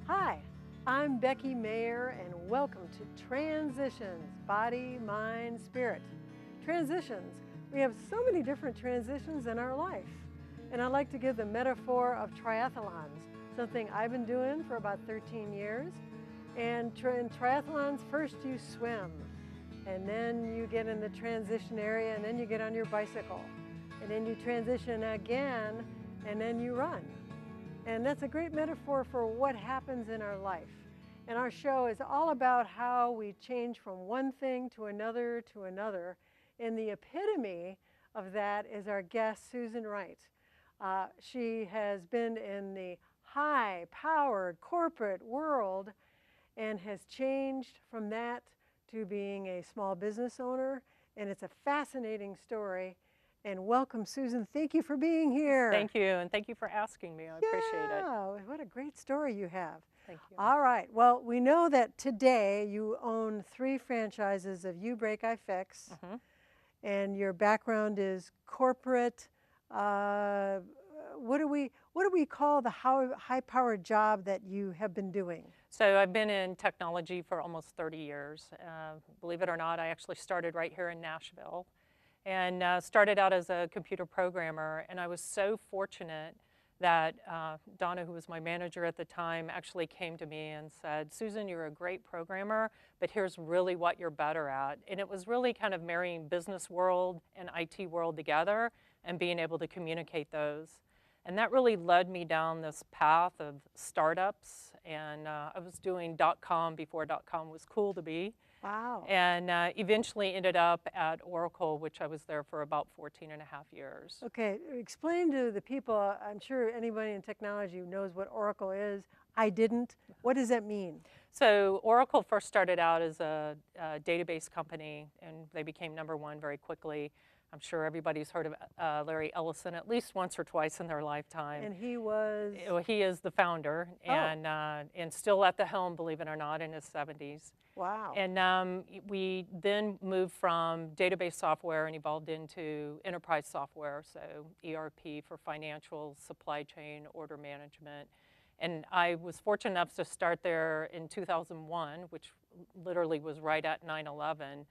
Hi, I'm Becky Meagher, and welcome to Transitions, Body, Mind, Spirit. Transitions. We have so many different transitions in our life. And I like to give the metaphor of triathlons, something I've been doing for about 13 years. And in triathlons, first you swim, and then you get in the transition area, and then you get on your bicycle. And then you transition again, and then you run. And that's a great metaphor for what happens in our life. And our show is all about how we change from one thing to another to another. And the epitome of that is our guest, Susan Wright. She has been in the high-powered corporate world and has changed from that to being a small business owner. And it's a fascinating story. And welcome, Susan. Thank you for being here. Thank you, and thank you for asking me. I appreciate it. Yeah, what a great story you have. Thank you. All right. Well, we know that today you own 3 franchises of uBreakiFix, and your background is corporate. What do we call the high-powered job that you have been doing? So I've been in technology for almost 30 years. Believe it or not, I actually started right here in Nashville. And started out as a computer programmer, and I was so fortunate that Donna, who was my manager at the time, actually came to me and said, Susan, you're a great programmer, but here's really what you're better at. And it was really kind of marrying business world and IT world together and being able to communicate those. And that really led me down this path of startups, and I was doing .com before .com was cool to be. Wow. And eventually ended up at Oracle, which I was there for about 14 and a half years. Okay, explain to the people, I'm sure anybody in technology knows what Oracle is. I didn't. What does that mean? So Oracle first started out as a database company, and they became #1 very quickly. I'm sure everybody's heard of Larry Ellison at least once or twice in their lifetime. And he was? He is the founder, and still at the helm, believe it or not, in his 70s. Wow. And we then moved from database software and evolved into enterprise software, so ERP for financial, supply chain, order management. And I was fortunate enough to start there in 2001, which literally was right at 9/11.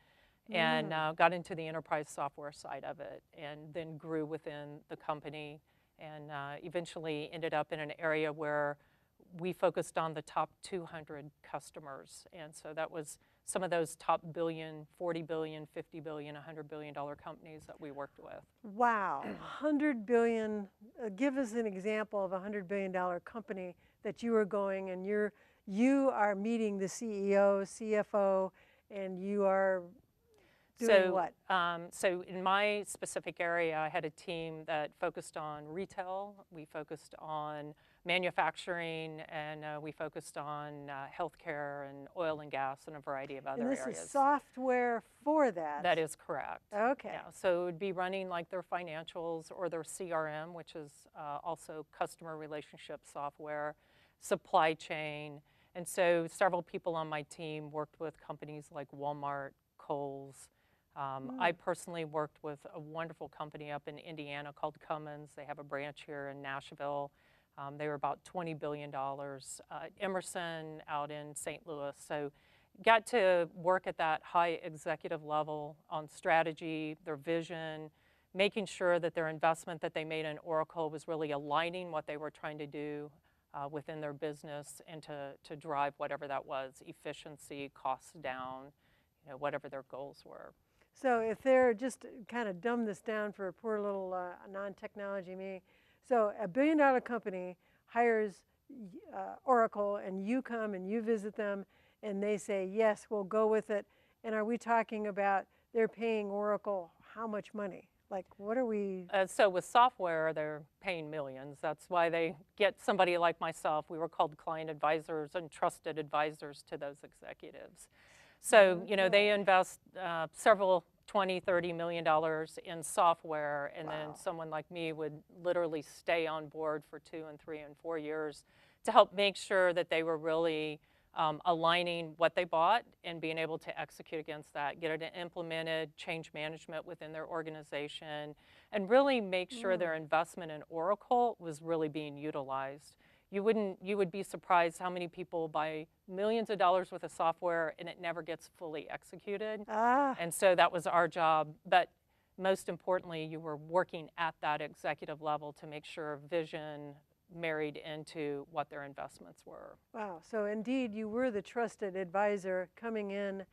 And got into the enterprise software side of it, and then grew within the company, and eventually ended up in an area where we focused on the top 200 customers. And so that was some of those top billion, 40 billion, 50 billion, $100 billion companies that we worked with. Wow, 100 billion. Give us an example of a $100 billion company that you are going, and you are meeting the CEO, CFO, and you are doing what? So in my specific area, I had a team that focused on retail. We focused on manufacturing, and we focused on healthcare and oil and gas and a variety of other areas. And this is software for that? That is correct. Okay. Yeah, so it would be running like their financials or their CRM, which is also customer relationship software, supply chain. And so several people on my team worked with companies like Walmart, Kohl's. I personally worked with a wonderful company up in Indiana called Cummins. They have a branch here in Nashville. They were about $20 billion. Emerson out in St. Louis. So got to work at that high executive level on strategy, their vision, making sure that their investment that they made in Oracle was really aligning what they were trying to do within their business, and to drive whatever that was, efficiency, costs down, whatever their goals were. So if they're, just kind of dumb this down for a poor little non-technology me, so a $1 billion company hires Oracle, and you come and you visit them, and they say, yes, we'll go with it. And are we talking about they're paying Oracle how much money? Like, what are we? So with software, they're paying millions. That's why they get somebody like myself. We were called client advisors and trusted advisors to those executives. So, they invest several $20, $30 million in software, and then someone like me would literally stay on board for 2 and 3 and 4 years to help make sure that they were really aligning what they bought and being able to execute against that, get it implemented, change management within their organization, and really make sure their investment in Oracle was really being utilized. you would be surprised how many people buy millions of dollars worth of software and it never gets fully executed. Ah, And so that was our job. But most importantly, you were working at that executive level to make sure vision married into what their investments were. wow. So indeed, you were the trusted advisor coming in,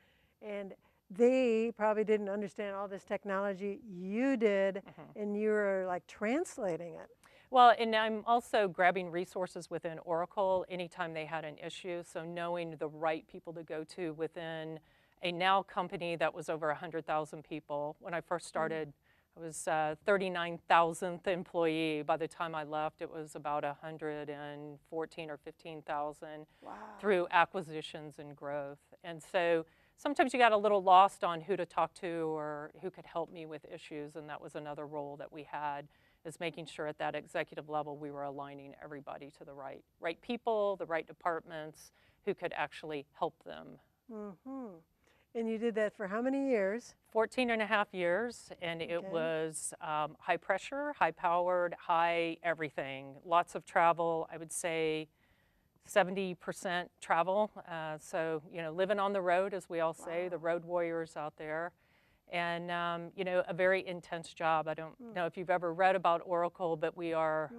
and they probably didn't understand all this technology. You did, and you were like translating it. Well, and I'm also grabbing resources within Oracle anytime they had an issue. So knowing the right people to go to within a now company that was over 100,000 people. When I first started, I was 39,000th employee. By the time I left, it was about 114 or 15,000 Wow. through acquisitions and growth. And so sometimes you got a little lost on who to talk to or who could help me with issues, and that was another role that we had, is making sure at that executive level we were aligning everybody to the right people, the right departments who could actually help them. Mm-hmm. And you did that for how many years? 14 and a half years, and it was high pressure, high powered, high everything. Lots of travel, I would say 70% travel. So, you know, living on the road, as we all say, the road warriors out there. And, you know, a very intense job. I don't know if you've ever read about Oracle, but we are,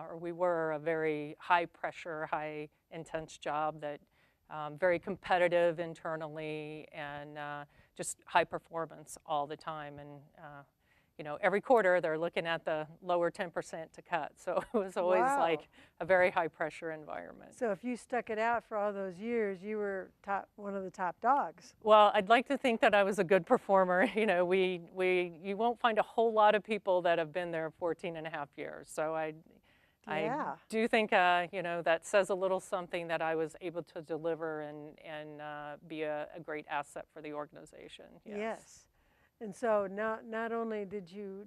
or we were a very high pressure, high intense job that very competitive internally and just high performance all the time. And, you know, every quarter they're looking at the lower 10% to cut. So it was always like a very high pressure environment. So if you stuck it out for all those years, you were one of the top dogs. Well, I'd like to think that I was a good performer. You know, you won't find a whole lot of people that have been there 14 and a half years. So I do think, you know, that says a little something that I was able to deliver and be a great asset for the organization. Yes. And so not only did you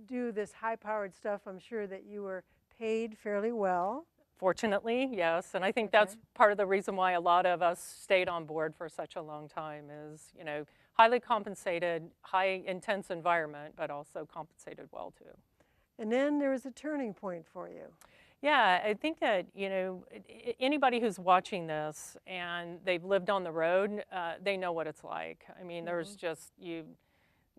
do this high-powered stuff, I'm sure that you were paid fairly well. Fortunately, yes. And I think that's part of the reason why a lot of us stayed on board for such a long time is, you know, highly compensated, high intense environment, but also compensated well too. And then there was a turning point for you. Yeah, I think that, you know, anybody who's watching this and they've lived on the road, they know what it's like. I mean, there's just, you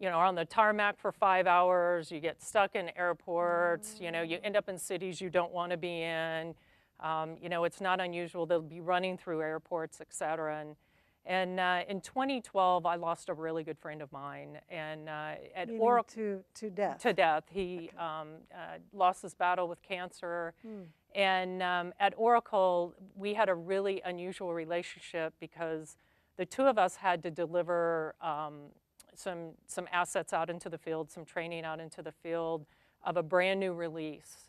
know, are on the tarmac for 5 hours, you get stuck in airports, you know, you end up in cities you don't want to be in. You know, it's not unusual. They'll be running through airports, et cetera. And in 2012, I lost a really good friend of mine. And at Oracle, to death. To death. He lost his battle with cancer. And at Oracle, we had a really unusual relationship because the two of us had to deliver some assets out into the field, some training out into the field of a brand new release.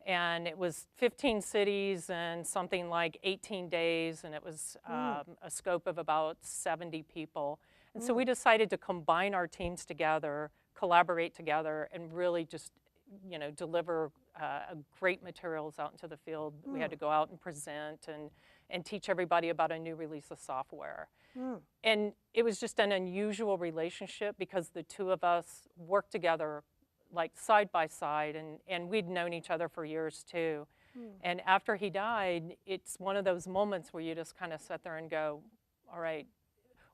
And it was 15 cities and something like 18 days, and it was a scope of about 70 people. And so we decided to combine our teams together, collaborate together, and really just, you know, deliver great materials out into the field. We had to go out and present and teach everybody about a new release of software. And it was just an unusual relationship because the two of us worked together like side by side, and we'd known each other for years too. And after he died, it's one of those moments where you just kind of sit there and go, all right,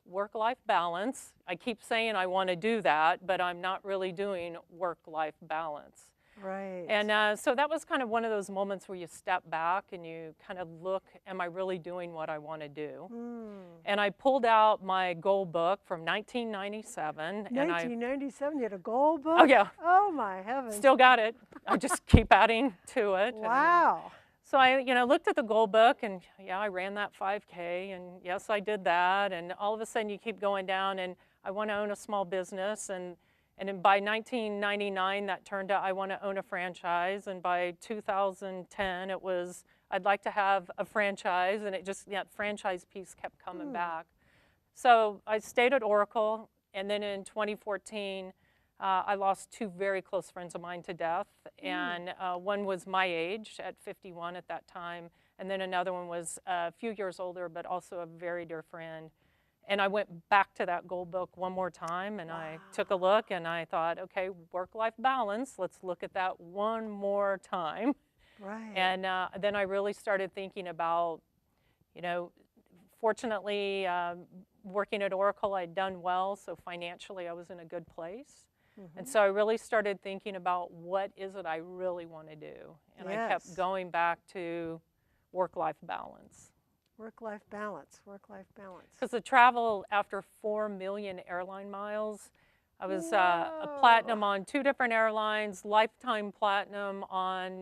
work-life balance. I keep saying I want to do that, but I'm not really doing work-life balance. Right. And so that was kind of one of those moments where you step back and you kind of look, am I really doing what I want to do? And I pulled out my goal book from 1997. 1997, you had a goal book? Oh, yeah. Oh, my heavens. Still got it. I just keep adding to it. Wow. So I, you know, looked at the goal book and yeah, I ran that 5K and yes, I did that. And all of a sudden you keep going down and I want to own a small business. And then by 1999, that turned out I want to own a franchise. And by 2010, it was, I'd like to have a franchise. And it just, yeah, franchise piece kept coming back. So I stayed at Oracle. And then in 2014, I lost two very close friends of mine to death. And one was my age at 51 at that time. And then another one was a few years older, but also a very dear friend. And I went back to that goal book one more time and I took a look and I thought, okay, work-life balance, let's look at that one more time. Right. And then I really started thinking about, you know, fortunately, working at Oracle, I'd done well, so financially I was in a good place. And so I really started thinking about what is it I really want to do. And I kept going back to work-life balance. Work-life balance, work-life balance. Because the travel after 4 million airline miles, I was a platinum on 2 different airlines, lifetime platinum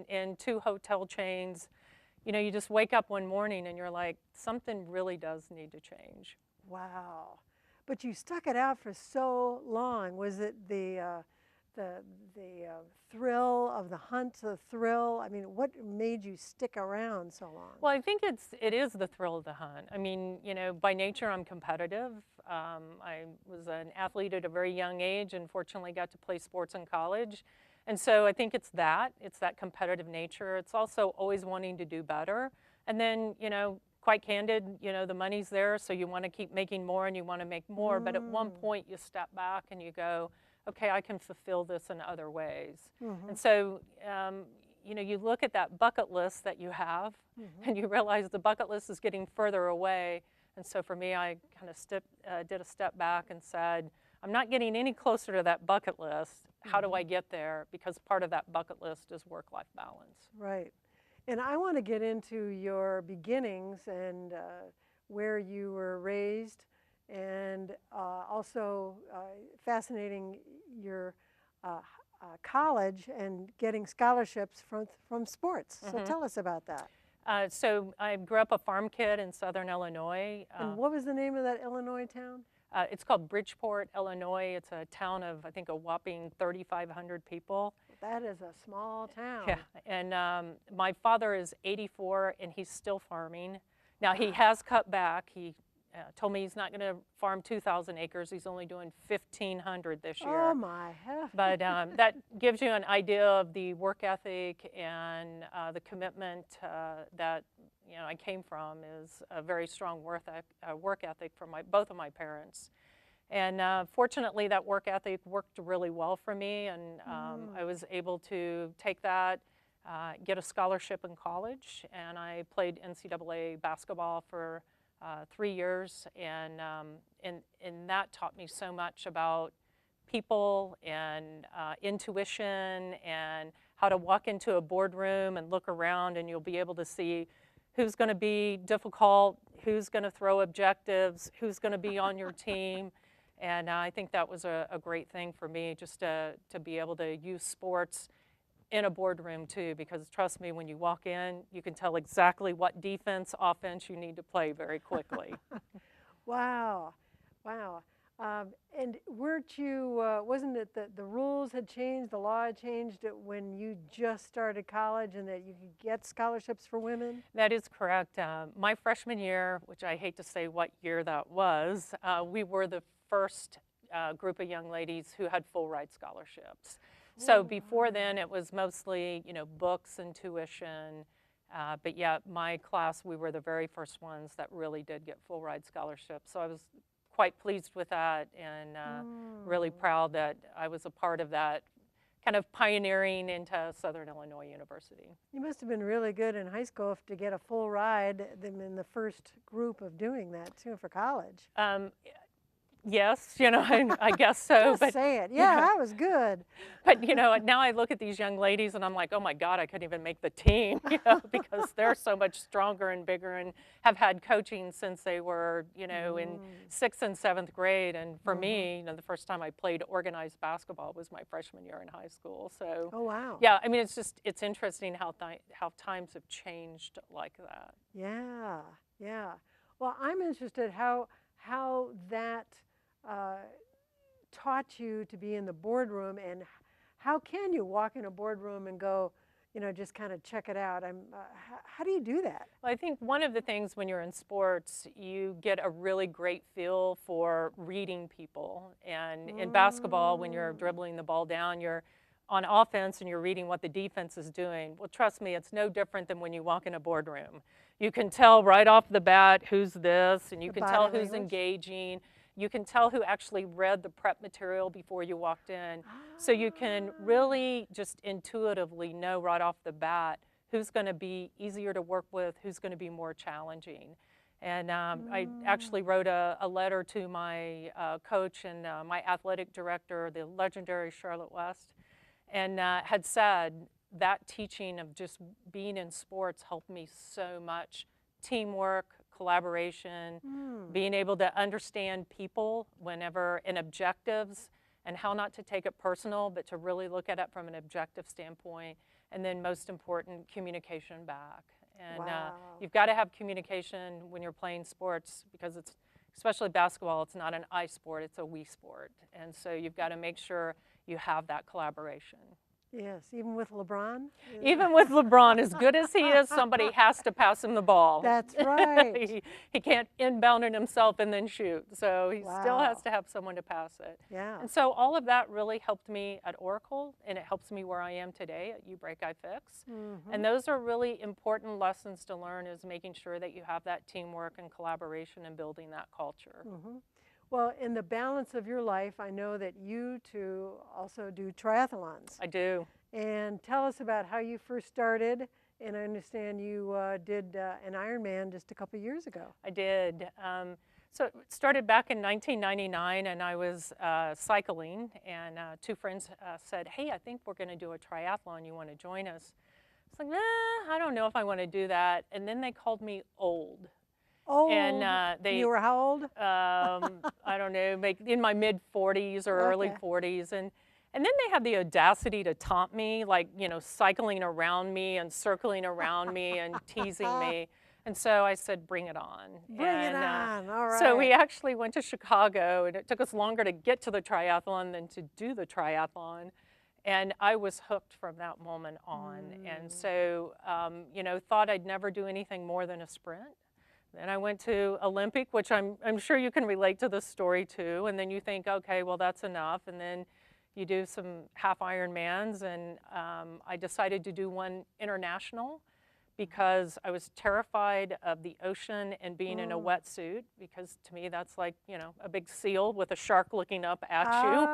in 2 hotel chains. You know, you just wake up one morning and you're like, something really does need to change. Wow. But you stuck it out for so long. Was it the thrill of the hunt, the thrill? I mean, what made you stick around so long? Well, I think it is the thrill of the hunt. I mean, you know, by nature I'm competitive. I was an athlete at a very young age and fortunately got to play sports in college. And so I think it's that competitive nature. It's also always wanting to do better. And then, you know, quite candid, you know, the money's there, so you want to keep making more and you want to make more. But at one point you step back and you go, okay, I can fulfill this in other ways. And so, you know, you look at that bucket list that you have and you realize the bucket list is getting further away. And so for me, I kind of did a step back and said, I'm not getting any closer to that bucket list. How do I get there? Because part of that bucket list is work-life balance. Right. And I want to get into your beginnings and where you were raised, and also fascinating your college and getting scholarships from sports. So tell us about that. So I grew up a farm kid in southern Illinois. And what was the name of that Illinois town? It's called Bridgeport, Illinois. It's a town of, I think, a whopping 3,500 people. That is a small town. Yeah, and my father is 84 and he's still farming. Now he has cut back. He told me he's not going to farm 2,000 acres. He's only doing 1,500 this year. Oh my heck. But that gives you an idea of the work ethic and the commitment that, you know, I came from is a very strong work ethic from both of my parents. And fortunately, that work ethic worked really well for me, and I was able to take that, get a scholarship in college, and I played NCAA basketball for 3 years, and that taught me so much about people and intuition and how to walk into a boardroom and look around, and you'll be able to see who's going to be difficult, who's going to throw objectives, who's going to be on your team. And I think that was a great thing for me, just to be able to use sports in a boardroom too, because trust me, when you walk in, you can tell exactly what defense, offense you need to play very quickly. Wow, wow. And weren't you, wasn't it that the rules had changed, the law had changed when you just started college and that you could get scholarships for women? That is correct. My freshman year, which I hate to say what year that was, we were the first group of young ladies who had full ride scholarships. So before then, it was mostly, you know, books and tuition. But yeah, my class, we were the very first ones that really did get full ride scholarships. So I was quite pleased with that, and really proud that I was a part of that kind of pioneering into Southern Illinois University. You must have been really good in high school to get a full ride in the first group of doing that too for college. Yes, you know, I guess so. Just say it. Yeah, that was good. But, you know, now I look at these young ladies and I'm like, oh my God, I couldn't even make the team, you know, because they're so much stronger and bigger and have had coaching since they were, you know, in 6th and 7th grade. And for me, you know, the first time I played organized basketball was my freshman year in high school. So, oh, wow. Yeah, I mean, it's interesting how times have changed like that. Yeah, yeah. Well, I'm interested how that taught you to be in the boardroom, and how can you walk in a boardroom and go, you know, just kind of check it out? How do you do that? Well, I think one of the things when you're in sports, you get a really great feel for reading people. And in basketball, when you're dribbling the ball down, you're on offense and you're reading what the defense is doing. Well, trust me, it's no different than when you walk in a boardroom. You can tell right off the bat who's this, and you can tell who's engaging. You can tell who actually read the prep material before you walked in. So you can really just intuitively know right off the bat who's going to be easier to work with, who's going to be more challenging. And I actually wrote a letter to my coach and my athletic director, the legendary Charlotte West, and had said that teaching of just being in sports helped me so much. Teamwork, collaboration, being able to understand people whenever in objectives, and how not to take it personal, but to really look at it from an objective standpoint. And then most important, communication back. And you've got to have communication when you're playing sports, because it's, especially basketball, it's not an I sport, it's a we sport. And so you've got to make sure you have that collaboration. Yes, even with LeBron? Even with LeBron, as good as he is, somebody has to pass him the ball. That's right. he can't inbound it himself and then shoot. So he still has to have someone to pass it. Yeah. And so all of that really helped me at Oracle, and it helps me where I am today at uBreakiFix. And those are really important lessons to learn, is making sure that you have that teamwork and collaboration and building that culture. Well, in the balance of your life, I know that you two also do triathlons. I do. And tell us about how you first started. And I understand you did an Ironman just a couple years ago. I did. So it started back in 1999, and I was cycling, and two friends said, hey, I think we're going to do a triathlon. You want to join us? I was like, nah, I don't know if I want to do that. And then they called me old. Old? And you were how old? I don't know, in my mid-40s or early 40s. And then they had the audacity to taunt me, like, you know, cycling around me and circling around me and teasing me. And so I said, bring it on. Bring it on, all right. So we actually went to Chicago, and it took us longer to get to the triathlon than to do the triathlon. And I was hooked from that moment on. And so, you know, thought I'd never do anything more than a sprint. Then I went to Olympic, which I'm sure you can relate to this story too. And then you think, okay, well, that's enough. And then you do some half Ironmans, and I decided to do one international, because I was terrified of the ocean and being in a wetsuit, because to me that's like, you know, a big seal with a shark looking up at you.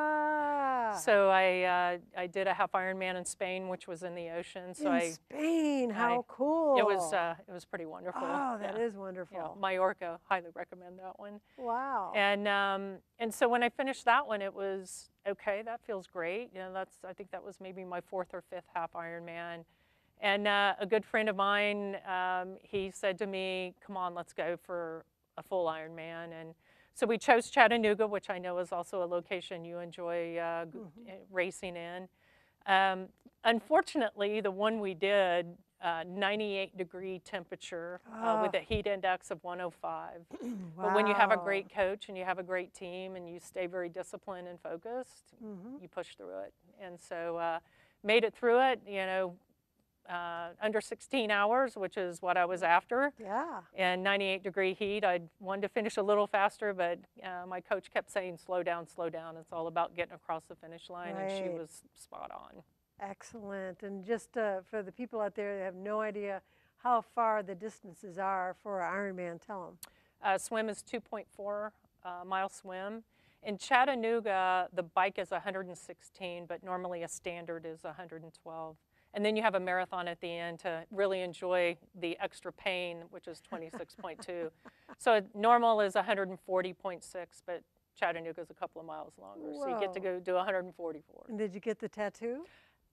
So I did a half Ironman in Spain, which was in the ocean. So Spain, how cool! It was pretty wonderful. Oh, that is wonderful. Yeah, Mallorca, highly recommend that one. Wow. And so when I finished that one, it was okay. That feels great. You know, I think that was maybe my 4th or 5th half Ironman. And a good friend of mine, he said to me, "Come on, let's go for a full Ironman." And so we chose Chattanooga, which I know is also a location you enjoy racing in. Unfortunately, the one we did, 98-degree temperature with a heat index of 105. Wow. But when you have a great coach and you have a great team and you stay very disciplined and focused, you push through it. And so made it through it, you know, under 16 hours, which is what I was after. Yeah. And 98-degree heat. I wanted to finish a little faster, but my coach kept saying, slow down, slow down. It's all about getting across the finish line, and she was spot on. Excellent. And just for the people out there that have no idea how far the distances are for Ironman, tell them. Swim is 2.4 mile swim. In Chattanooga, the bike is 116, but normally a standard is 112. And then you have a marathon at the end to really enjoy the extra pain, which is 26.2. So normal is 140.6, but Chattanooga is a couple of miles longer. Whoa. So you get to go do 144. And did you get the tattoo?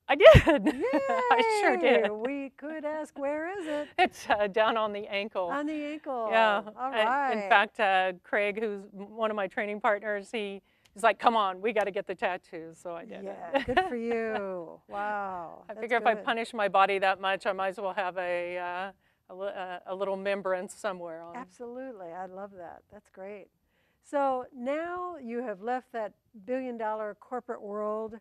I did. Yay! I sure did. We could ask, where is it? It's down on the ankle. On the ankle. Yeah. All right. In fact, Craig, who's one of my training partners, he's like, come on, we got to get the tattoo. So I did. Yeah, good for you. Wow. I figure if I punish my body that much, I might as well have a little remembrance somewhere. Absolutely. I love that. That's great. So now you have left that billion-dollar corporate world.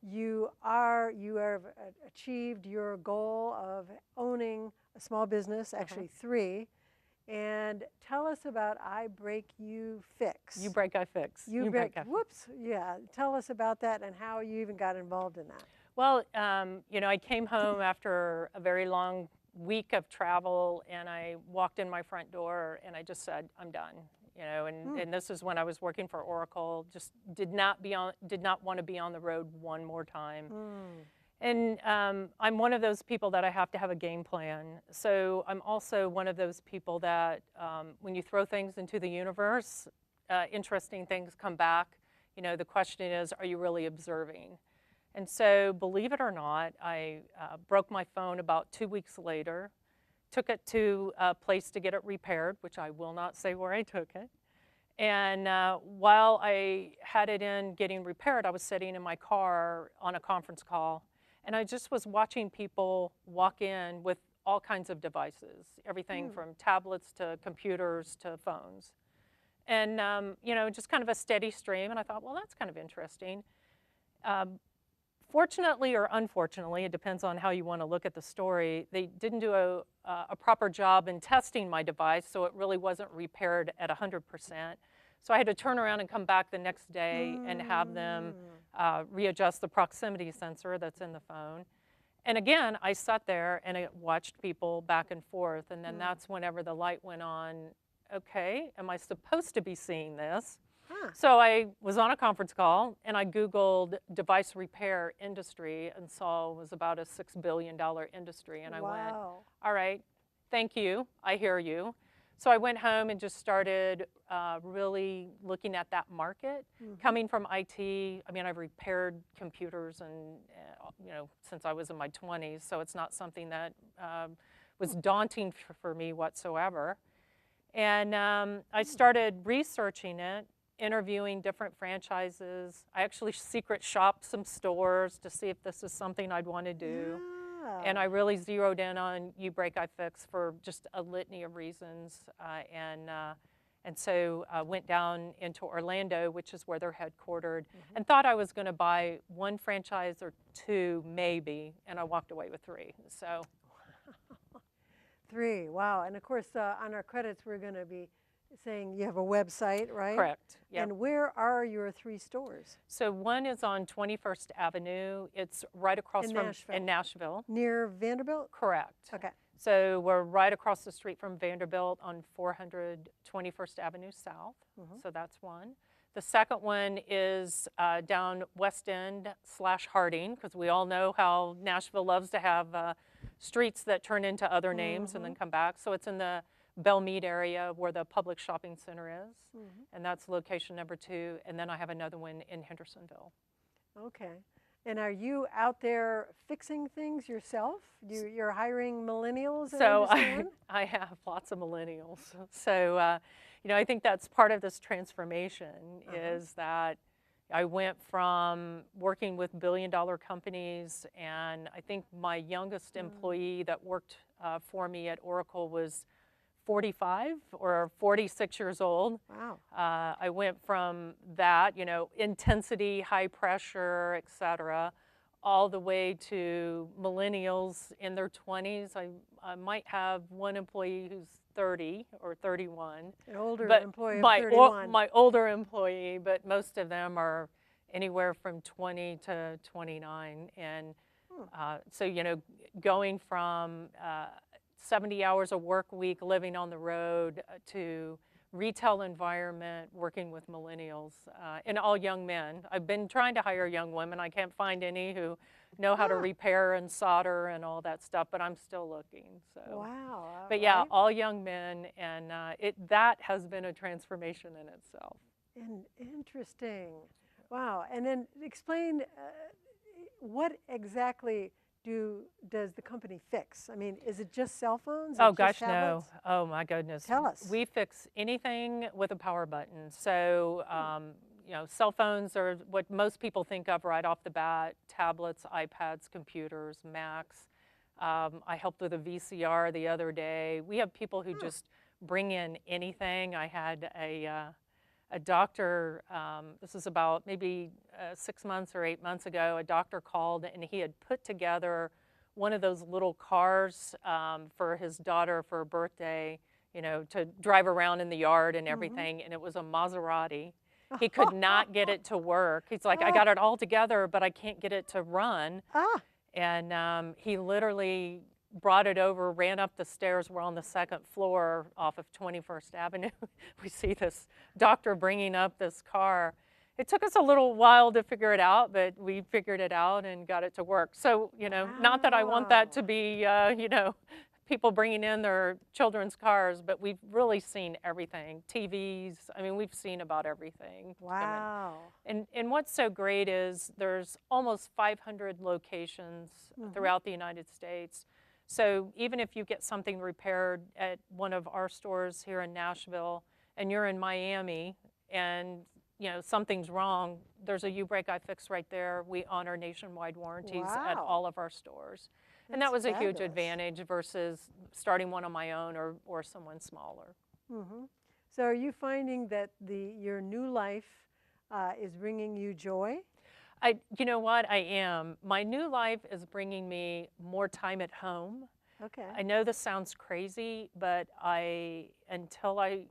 You have achieved your goal of owning a small business, actually 3. And tell us about uBreakiFix. uBreakiFix. Whoops. Yeah. Tell us about that and how you even got involved in that. Well, you know, I came home after a very long week of travel, and I walked in my front door, and I just said, I'm done. You know, and this is when I was working for Oracle. Just did not want to be on the road one more time. And I'm one of those people that I have to have a game plan. So I'm also one of those people that when you throw things into the universe, interesting things come back. You know, the question is, are you really observing? And so, believe it or not, I broke my phone about 2 weeks later, took it to a place to get it repaired, which I will not say where I took it. And while I had it in getting repaired, I was sitting in my car on a conference call, and I just was watching people walk in with all kinds of devices, everything from tablets to computers to phones. And, you know, just kind of a steady stream. And I thought, well, that's kind of interesting. Fortunately or unfortunately, it depends on how you want to look at the story, they didn't do a proper job in testing my device, so it really wasn't repaired at 100%. So I had to turn around and come back the next day and have them readjust the proximity sensor that's in the phone. And again, I sat there and I watched people back and forth, and then that's whenever the light went on. Okay, am I supposed to be seeing this? So I was on a conference call and I Googled device repair industry and saw it was about a $6 billion industry. And I went, all right, thank you, I hear you. So I went home and just started really looking at that market. Coming from IT, I mean, I've repaired computers and, you know, since I was in my 20s, so it's not something that was daunting for me whatsoever. And I started researching it, interviewing different franchises. I actually secret shopped some stores to see if this is something I'd want to do. And I really zeroed in on uBreakiFix for just a litany of reasons. And so went down into Orlando, which is where they're headquartered, and thought I was going to buy one franchise or two, maybe, and I walked away with 3. So. 3, wow. And of course, on our credits, we're going to be saying you have a website, right? Correct. Yep. And where are your 3 stores? So one is on 21st Avenue. It's right across in Nashville. Near Vanderbilt? Correct. Okay. So we're right across the street from Vanderbilt on 400 21st Avenue South. So that's one. The second one is down West End / Harding, because we all know how Nashville loves to have streets that turn into other names and then come back. So it's in the Belmead area where the public shopping center is, and that's location number 2. And then I have another one in Hendersonville. Okay. And are you out there fixing things yourself? You're hiring millennials? So I have lots of millennials. So, you know, I think that's part of this transformation is that I went from working with billion-dollar companies, and I think my youngest employee that worked for me at Oracle was 45 or 46 years old. Wow. I went from that, you know, intensity, high pressure, et cetera, all the way to millennials in their 20s. I might have one employee who's 30 or 31. An older employee of 31. My older employee, but most of them are anywhere from 20 to 29. And so, you know, going from 70 hours a work week living on the road to retail environment, working with millennials, and all young men. I've been trying to hire young women. I can't find any who know how to repair and solder and all that stuff, but I'm still looking. So. Wow. But yeah, all young men, and that has been a transformation in itself. Interesting. Wow. And then explain what exactly does the company fix? I mean, is it just cell phones? Oh gosh, no. Oh my goodness. Tell us. We fix anything with a power button. So, you know, cell phones are what most people think of right off the bat: tablets, iPads, computers, Macs. I helped with a VCR the other day. We have people who just bring in anything. I had a doctor, this is about maybe 6 months or 8 months ago, a doctor called and he had put together one of those little cars for his daughter for her birthday, you know, to drive around in the yard and everything, and it was a Maserati. He could not get it to work. He's like, I got it all together, but I can't get it to run. And he literally brought it over, ran up the stairs. We're on the 2nd floor off of 21st Avenue. We see this doctor bringing up this car. It took us a little while to figure it out, but we figured it out and got it to work. So, not that I want that to be, people bringing in their children's cars, but we've really seen everything. TVs, I mean, we've seen about everything. Wow. And what's so great is there's almost 500 locations throughout the United States. So even if you get something repaired at one of our stores here in Nashville and you're in Miami and something's wrong, there's a uBreakiFix right there. We honor nationwide warranties at all of our stores. And that was a huge advantage versus starting one on my own or someone smaller. So are you finding that your new life is bringing you joy? You know what, I am. My new life is bringing me more time at home. Okay. I know this sounds crazy, but until I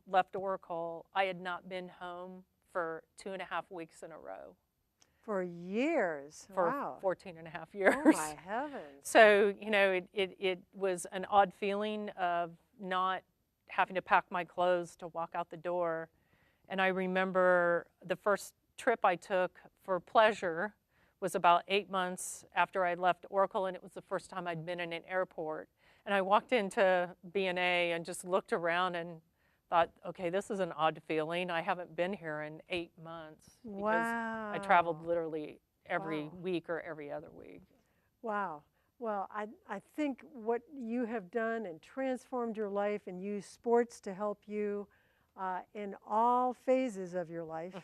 left Oracle, I had not been home for 2.5 weeks in a row. For years? For wow. 14 and a half years. Oh my heavens. So, it was an odd feeling of not having to pack my clothes to walk out the door. And I remember the first trip I took for pleasure was about 8 months after I left Oracle, and it was the first time I'd been in an airport. And I walked into B&A and just looked around and thought, okay, this is an odd feeling. I haven't been here in 8 months because I traveled literally every week or every other week. Wow. Well, I think what you have done and transformed your life and used sports to help you in all phases of your life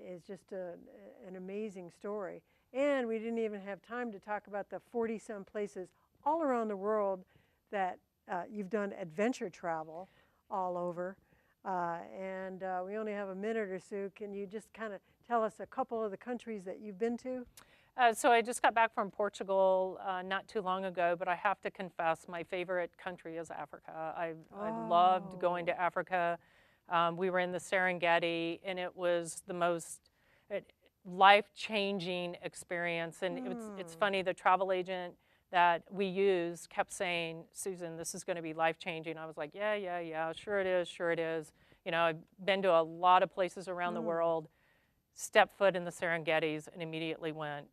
is just an amazing story. And we didn't even have time to talk about the 40-some places all around the world that you've done adventure travel all over. And we only have a minute or so. Can you just kind of tell us a couple of the countries that you've been to? So I just got back from Portugal not too long ago, but I have to confess my favorite country is Africa. I loved going to Africa. We were in the Serengeti, and it was the most life-changing experience. And it's funny, the travel agent that we used kept saying, Susan, this is going to be life-changing. I was like, yeah, sure it is, sure it is. I've been to a lot of places around the world, stepped foot in the Serengetis, and immediately went,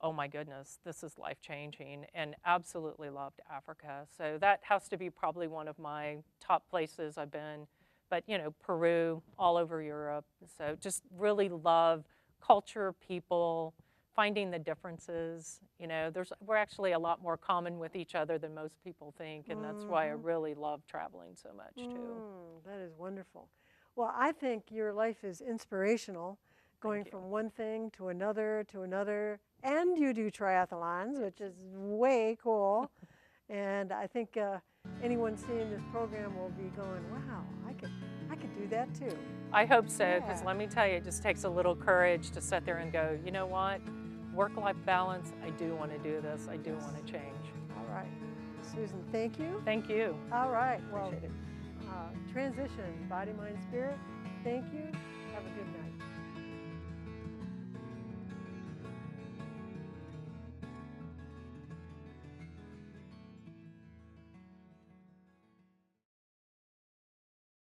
oh my goodness, this is life-changing, and absolutely loved Africa. So that has to be probably one of my top places I've been. But, Peru, all over Europe. So just really love culture, people, finding the differences. We're actually a lot more common with each other than most people think, and that's why I really love traveling so much, too. That is wonderful. Well, I think your life is inspirational, going from one thing to another, and you do triathlons, which is way cool. And I think anyone seeing this program will be going, wow, I could do that too. I hope so, because let me tell you, it just takes a little courage to sit there and go, you know what, work-life balance, I do want to do this, I do want to change. All right. Susan, thank you. Thank you. All right. Well, appreciate it. Transition, body, mind, spirit, thank you. Have a good night.